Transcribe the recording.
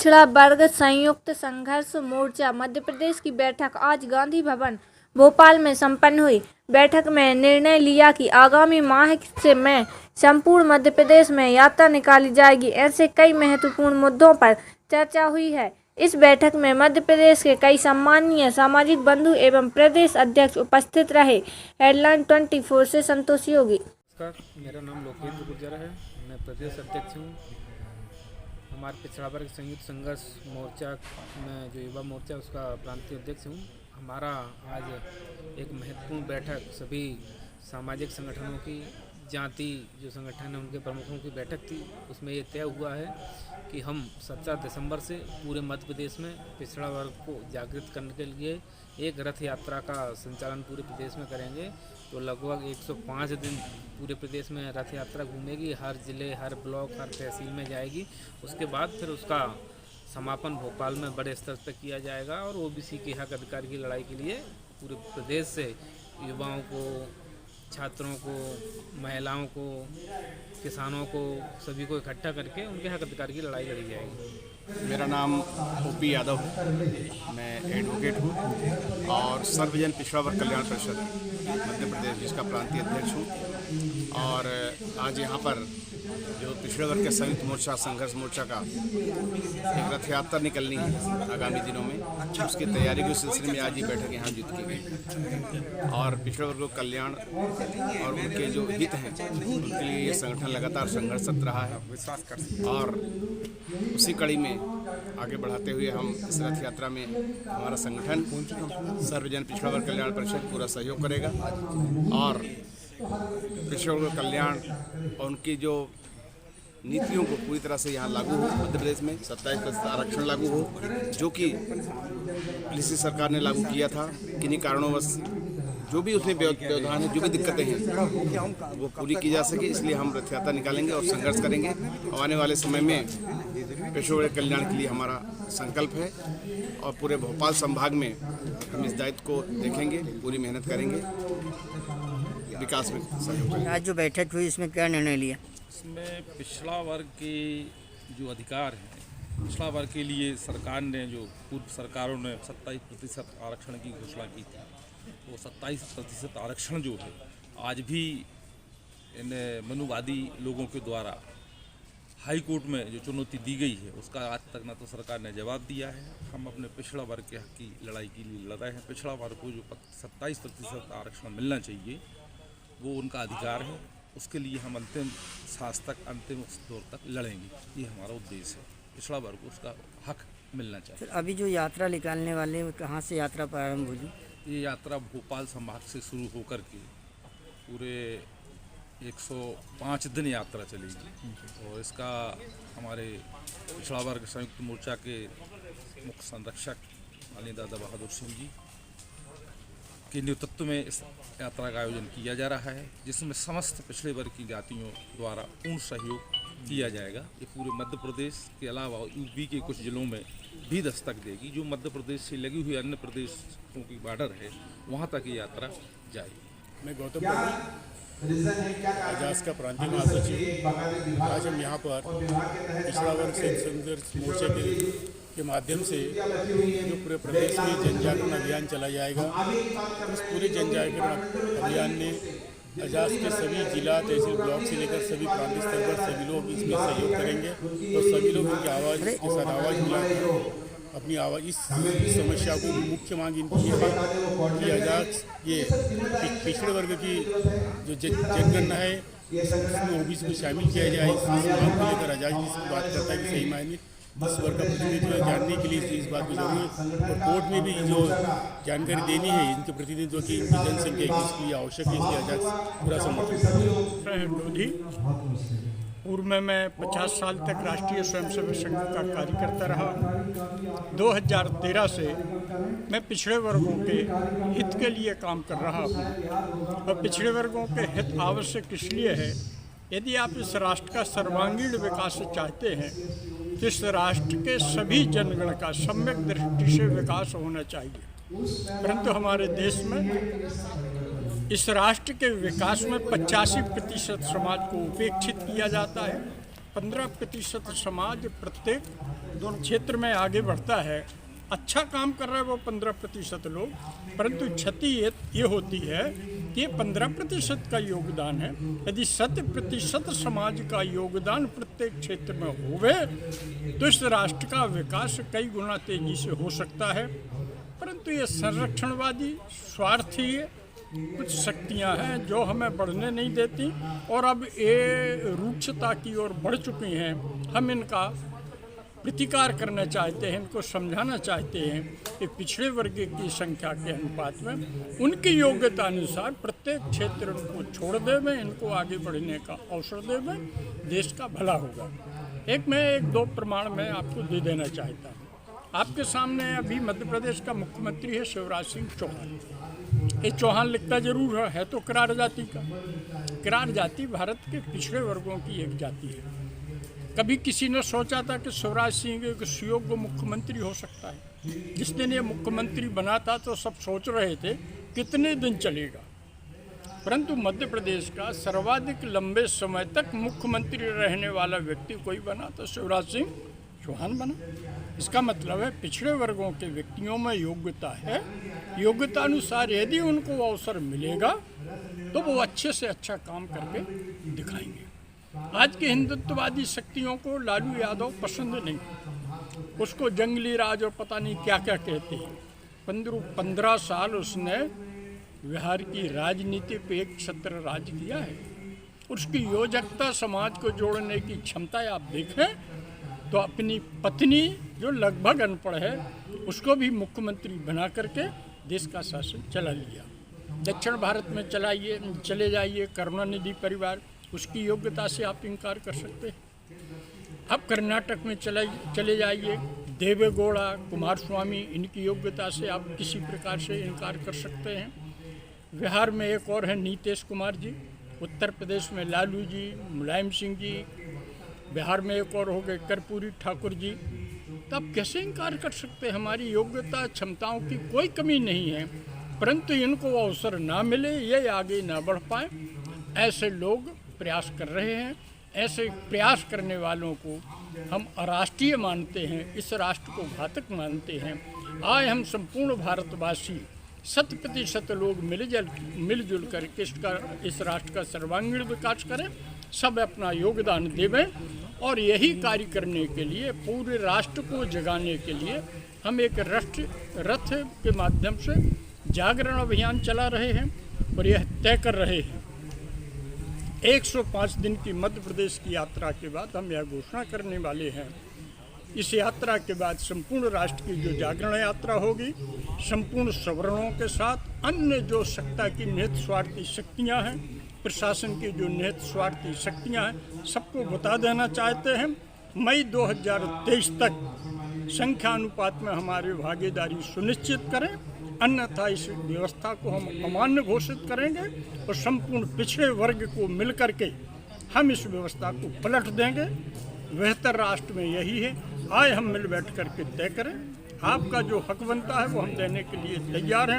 पिछड़ा वर्ग संयुक्त संघर्ष मोर्चा मध्य प्रदेश की बैठक आज गांधी भवन भोपाल में संपन्न हुई। बैठक में निर्णय लिया कि आगामी माह में संपूर्ण मध्य प्रदेश में यात्रा निकाली जाएगी। ऐसे कई महत्वपूर्ण मुद्दों पर चर्चा हुई है। इस बैठक में मध्य प्रदेश के कई सम्मानीय सामाजिक बंधु एवं प्रदेश अध्यक्ष उपस्थित रहे। हेडलाइन 24 से संतोष योगी। मेरा नाम लोकेंद्र गुर्जर है, मैं प्रदेश अध्यक्ष हूँ। हमारे पिछड़ा वर्ग संयुक्त संघर्ष मोर्चा में जो युवा मोर्चा उसका प्रांतीय अध्यक्ष हूँ। हमारा आज एक महत्वपूर्ण बैठक सभी सामाजिक संगठनों की, जाति जो संगठन है उनके प्रमुखों की बैठक थी। उसमें ये तय हुआ है कि हम 17 दिसंबर से पूरे मध्य प्रदेश में पिछड़ा वर्ग को जागृत करने के लिए एक रथ यात्रा का संचालन पूरे प्रदेश में करेंगे। तो लगभग 105 दिन पूरे प्रदेश में रथ यात्रा घूमेगी, हर जिले, हर ब्लॉक, हर तहसील में जाएगी। उसके बाद फिर उसका समापन भोपाल में बड़े स्तर पर किया जाएगा और ओबीसी के हक अधिकार की लड़ाई के लिए पूरे प्रदेश से युवाओं को, छात्रों को, महिलाओं को, किसानों को, सभी को इकट्ठा करके उनके हक अधिकार की लड़ाई लड़ी जाएगी। मेरा नाम ओपी यादव है, मैं एडवोकेट हूँ और सर्वजन पिछड़ा वर्ग कल्याण परिषद मध्य प्रदेश जिसका प्रांतीय अध्यक्ष हूँ। और आज यहाँ पर जो पिछड़े वर्ग के संयुक्त मोर्चा संघर्ष मोर्चा का एक रथ यात्रा निकलनी है आगामी दिनों में, उसकी तैयारी के सिलसिले में आज ये बैठक यहाँ आयोजित की गई। और पिछड़े वर्ग को कल्याण और उनके जो हित हैं उनके लिए ये संगठन लगातार संघर्षरत रहा है और उसी कड़ी में आगे बढ़ाते हुए हम इस रथ यात्रा में हमारा संगठन सर्वजन पिछड़ा वर्ग कल्याण परिषद पूरा सहयोग करेगा और पिछड़ा वर्ग कल्याण और उनकी जो नीतियों को पूरी तरह से यहाँ लागू हो। मध्य प्रदेश में 27% आरक्षण लागू हो, जो कि पिछली सरकार ने लागू किया था। किन्हीं कारणोंवश जो भी उसमें व्यवधान है, जो भी दिक्कतें हैं वो पूरी की जा सके, इसलिए हम रथ यात्रा निकालेंगे और संघर्ष करेंगे। और आने वाले समय में पिछड़े वर्ग कल्याण के लिए हमारा संकल्प है और पूरे भोपाल संभाग में हम इस दायित्व को देखेंगे, पूरी मेहनत करेंगे, विकास में सहयोग करेंगे। आज जो बैठक हुई इसमें क्या निर्णय लिया? इसमें पिछड़ा वर्ग के जो अधिकार हैं, पिछड़ा वर्ग के लिए सरकार ने जो पूर्व सरकारों ने 27% आरक्षण की घोषणा की थी, वो 27% आरक्षण जो है आज भी इन मनुवादी लोगों के द्वारा हाई कोर्ट में जो चुनौती दी गई है उसका आज तक ना तो सरकार ने जवाब दिया है। हम अपने पिछड़ा वर्ग के हक की लड़ाई के लिए लड़ रहे हैं। पिछड़ा वर्ग को जो 27% आरक्षण मिलना चाहिए वो उनका अधिकार है, उसके लिए हम अंतिम सांस तक, अंतिम दौर तक लड़ेंगे। ये हमारा उद्देश्य है, पिछड़ा वर्ग को उसका हक मिलना चाहिए। सर, अभी जो यात्रा निकालने वाले हैं कहाँ से यात्रा प्रारंभ होगी? ये यात्रा भोपाल संभाग से शुरू होकर के पूरे 105 दिन यात्रा चलेगी और इसका हमारे पिछड़ा वर्ग संयुक्त मोर्चा के मुख्य संरक्षक माननीय दादा बहादुर सिंह जी के नेतृत्व में इस यात्रा का आयोजन किया जा रहा है, जिसमें समस्त पिछड़े वर्ग की जातियों द्वारा पूर्ण सहयोग किया जाएगा। ये पूरे मध्य प्रदेश के अलावा यूपी के कुछ जिलों में भी दस्तक देगी। जो मध्य प्रदेश से लगी हुई अन्य प्रदेशों की बॉर्डर है वहाँ तक ये यात्रा जाएगी। मैं गौतम आजाद का प्रांतीय महासचिव। आज हम यहाँ पर पिछड़ा वर्ग संघर्ष मोर्चे के माध्यम से जो पूरे प्रदेश में जन जागरण अभियान चला जाएगा, इस पूरे जन जागरण अभियान में आजाद के सभी जिला, तहसील, ब्लॉक से लेकर सभी प्रांतीय स्तर पर सभी लोग इसमें सहयोग करेंगे और सभी लोग इनकी आवाज़ के साथ आवाज़ मिलाकर अपनी आवाज़ इस समस्या को मुख्य मांग इनकी है कि आजाद ये पिछड़े वर्ग की जो जनगणना है उसमें ओबीसी को शामिल किया जाए। इस मांग को लेकर आजाद इस बात करता है कि सही मायने इस वर्ग का प्रतिनिधित्व जानने के लिए इस बात को जरूरी है और कोर्ट में भी जो जानकारी देनी है इनके प्रतिनिधित्व की, इनकी जनसंख्या इसकी आवश्यक है, इसलिए आजाद पूरा समर्थन। पूर्व में मैं 50 साल तक राष्ट्रीय स्वयंसेवक संघ का कार्यकर्ता रहा। 2013 से मैं पिछड़े वर्गों के हित के लिए काम कर रहा हूँ और पिछड़े वर्गों के हित आवश्यक इसलिए है, यदि आप इस राष्ट्र का सर्वांगीण विकास चाहते हैं तो इस राष्ट्र के सभी जनगण का सम्यक दृष्टि से विकास होना चाहिए। परंतु हमारे देश में इस राष्ट्र के विकास में 85% समाज को उपेक्षित किया जाता है 15% समाज प्रत्येक दोनों क्षेत्र में आगे बढ़ता है, अच्छा काम कर रहा है वो 15% लोग, परंतु क्षति ये होती है कि ये 15% का योगदान है। यदि 100% समाज का योगदान प्रत्येक क्षेत्र में होवे तो इस राष्ट्र का विकास कई गुना तेजी से हो सकता है। परंतु ये संरक्षणवादी स्वार्थी कुछ शक्तियां हैं जो हमें बढ़ने नहीं देती और अब ये रूक्षता की ओर बढ़ चुकी हैं। हम इनका प्रतिकार करना चाहते हैं, इनको समझाना चाहते हैं कि पिछड़े वर्ग की संख्या के अनुपात में उनकी योग्यता अनुसार प्रत्येक क्षेत्र उनको छोड़ देवे, इनको आगे बढ़ने का अवसर देवे, देश का भला होगा। मैं एक दो प्रमाण में आपको दे देना चाहता हूँ। आपके सामने अभी मध्य प्रदेश का मुख्यमंत्री है शिवराज सिंह चौहान। ये चौहान लिखता जरूर है तो किरार जाति का। किरार जाति भारत के पिछड़े वर्गों की एक जाति है। कभी किसी ने सोचा था कि शिवराज सिंह एक सुयोग्य मुख्यमंत्री हो सकता है? जिस दिन ये मुख्यमंत्री बना था तो सब सोच रहे थे कितने दिन चलेगा, परंतु मध्य प्रदेश का सर्वाधिक लंबे समय तक मुख्यमंत्री रहने वाला व्यक्ति कोई बना तो शिवराज सिंह चौहान बना। इसका मतलब है पिछड़े वर्गों के व्यक्तियों में योग्यता है, योग्यता अनुसार यदि उनको अवसर मिलेगा तो वो अच्छे से अच्छा काम करके दिखाएंगे। आज की हिंदुत्ववादी शक्तियों को लालू यादव पसंद नहीं, उसको जंगली राज और पता नहीं क्या क्या कहते हैं। 15 साल उसने बिहार की राजनीति पे एक छत्र राज किया है। उसकी योजकता, समाज को जोड़ने की क्षमता आप देखें तो अपनी पत्नी जो लगभग अनपढ़ है उसको भी मुख्यमंत्री बना करके देश का शासन चला लिया। दक्षिण भारत में चले जाइए, करुणानिधि परिवार, उसकी योग्यता से आप इनकार कर सकते हैं। अब कर्नाटक में चले जाइए, देवेगौड़ा, कुमारस्वामी, इनकी योग्यता से आप किसी प्रकार से इनकार कर सकते हैं। बिहार में एक और है नीतीश कुमार जी, उत्तर प्रदेश में लालू जी, मुलायम सिंह जी, बिहार में एक और हो गए कर्पूरी ठाकुर जी। तो आप कैसे इनकार कर सकते हैं? हमारी योग्यता, क्षमताओं की कोई कमी नहीं है, परंतु इनको अवसर ना मिले, ये आगे ना बढ़ पाए, ऐसे लोग प्रयास कर रहे हैं। ऐसे प्रयास करने वालों को हम अराष्ट्रीय मानते हैं, इस राष्ट्र को घातक मानते हैं। आज हम संपूर्ण भारतवासी 100% लोग मिलजुल कर इस राष्ट्र का सर्वांगीण विकास करें, सब अपना योगदान देवें और यही कार्य करने के लिए, पूरे राष्ट्र को जगाने के लिए हम एक रथ के माध्यम से जागरण अभियान चला रहे हैं और यह तय कर रहे हैं 105 दिन की मध्य प्रदेश की यात्रा के बाद हम यह घोषणा करने वाले हैं। इस यात्रा के बाद संपूर्ण राष्ट्र की जो जागरण यात्रा होगी, संपूर्ण सवर्णों के साथ अन्य जो सत्ता की निहित स्वार्थी शक्तियां हैं, प्रशासन की जो निहित स्वार्थी शक्तियां हैं, सबको बता देना चाहते हैं मई 2023 तक संख्यानुपात में हमारी भागीदारी सुनिश्चित करें, अन्यथा इस व्यवस्था को हम अमान्य घोषित करेंगे और संपूर्ण पिछड़े वर्ग को मिलकर के हम इस व्यवस्था को पलट देंगे। बेहतर राष्ट्र में यही है। आए हम मिल बैठ करके तय करें, आपका जो हक बनता है वो हम देने के लिए तैयार हैं।